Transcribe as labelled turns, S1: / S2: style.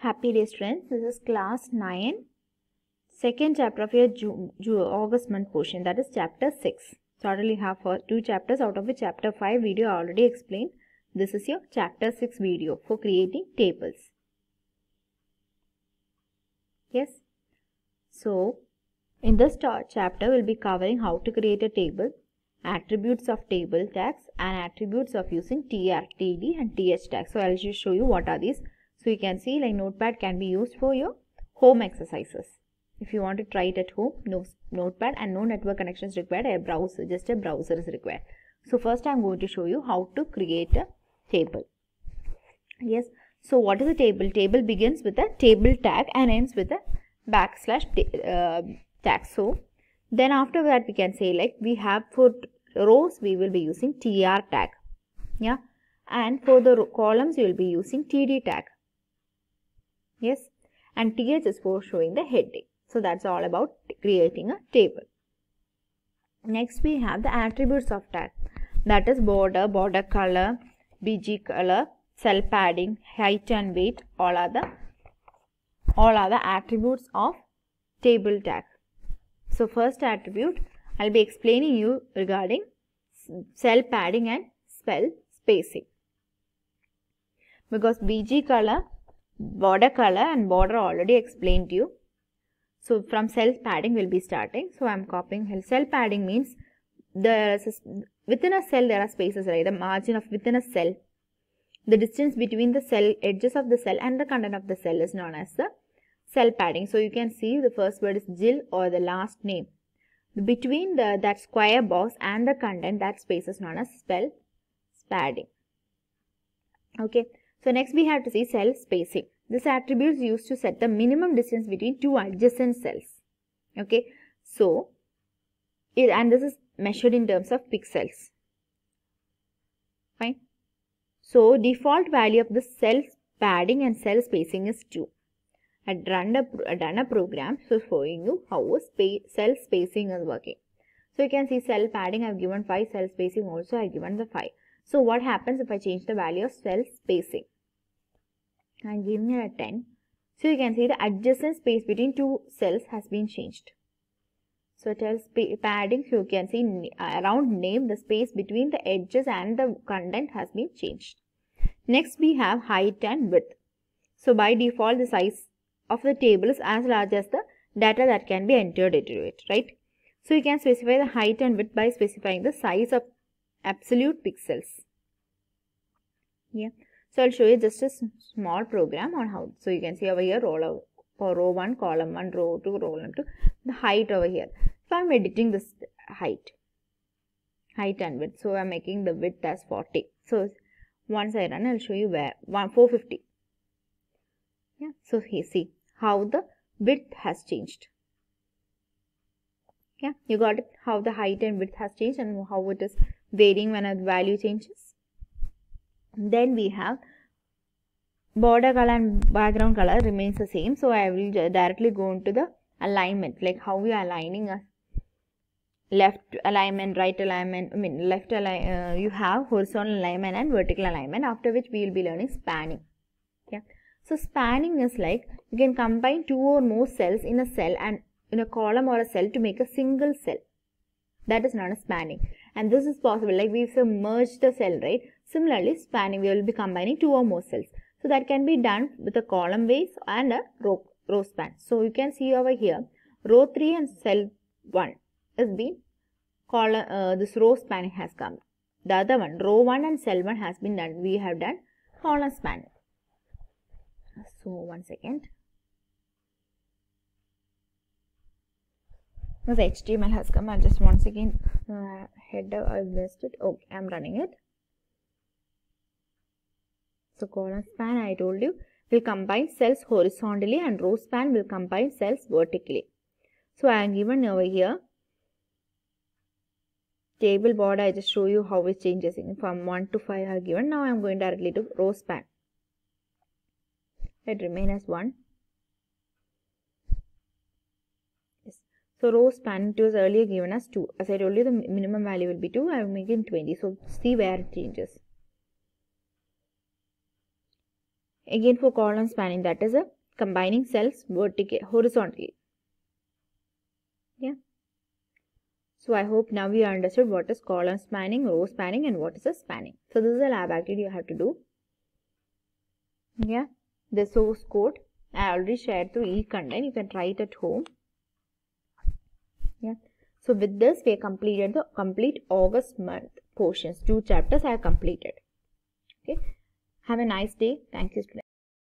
S1: Happy day students, this is class 9, second chapter of your August month portion, that is chapter 6. So I already have two chapters, out of which chapter 5 video I already explained. This is your chapter 6 video for creating tables. Yes. So in this chapter we'll be covering how to create a table, attributes of table tags and attributes of using tr, td and th tags. So I'll just show you what are these. So you can see like Notepad can be used for your home exercises. If you want to try it at home, no Notepad and no network connections required, a browser, just a browser is required. So first I am going to show you how to create a table. Yes. So what is a table? Table begins with a table tag and ends with a backslash tag. So then after that we can say like we have for rows we will be using tr tag. Yeah. And for the columns we will be using td tag. Yes, and th is for showing the heading. So that's all about creating a table. Next we have the attributes of tag, that is border, border color, bg color, cell padding, height and weight. All are the attributes of table tag. So first attribute I'll be explaining you regarding cell padding and cell spacing, because bg color, border color and border already explained to you. So from cell padding we'll be starting. So I'm copying. Cell padding means within a cell there are spaces, right? The margin of within a cell, the distance between the cell edges of the cell and the content of the cell is known as the cell padding. So you can see the first word is Jill or the last name. Between that square box and the content, that space is known as cell padding. Okay. So next we have to see cell spacing. This attribute is used to set the minimum distance between two adjacent cells. Okay. So, and this is measured in terms of pixels. Fine. So, default value of the cell padding and cell spacing is 2. I done a program so showing you how cell spacing is working. So, you can see cell padding I have given 5, cell spacing also I have given the 5. So, what happens if I change the value of cell spacing? I am giving it a 10. So, you can see the adjacent space between two cells has been changed. So, cell padding, so you can see around name, the space between the edges and the content has been changed. Next, we have height and width. So, by default, the size of the table is as large as the data that can be entered into it, right? So, you can specify the height and width by specifying the size of absolute pixels. Yeah. So, I'll show you just a small program on how. So, you can see over here for row 1, column 1, row 2, column 2, the height over here. So, I'm editing this height and width. So, I'm making the width as 40. So, once I run, I'll show you where 450. Yeah. So, here see how the width has changed. Yeah. You got it? How the height and width has changed and how it is varying when a value changes. Then we have border color and background color remains the same. So, I will directly go into the alignment, like how we are aligning a left alignment, right alignment, you have horizontal alignment and vertical alignment, after which we will be learning spanning. Yeah. So, spanning is like you can combine two or more cells in a cell and in a column or a cell to make a single cell. That is known as spanning. And this is possible, like we've merged the cell, right? Similarly, spanning, we will be combining two or more cells. So, that can be done with a column base and a row span. So, you can see over here, row 3 and cell 1 is been this row spanning has come. The other one, row 1 and cell 1 has been done. We have done column spanning. So, 1 second. This HTML has come. I'll just once again header. I missed it. Okay, I'm running it. So, column span I told you will combine cells horizontally and row span will combine cells vertically. So, I am given over here table border. I just show you how it changes from 1 to 5 I have given. Now, I am going directly to row span. It remain as 1. Yes. So, row span it was earlier given as 2. As I told you, the minimum value will be 2. I am making 20. So, see where it changes. Again for column spanning, that is a combining cells horizontally. Yeah. So I hope now we understood what is column spanning, row spanning, and what is a spanning. So this is a lab activity you have to do. Yeah. The source code I already shared through eContent. You can try it at home. Yeah. So with this we have completed the complete August month portions. 2 chapters I have completed. Okay. Have a nice day. Thank you, students.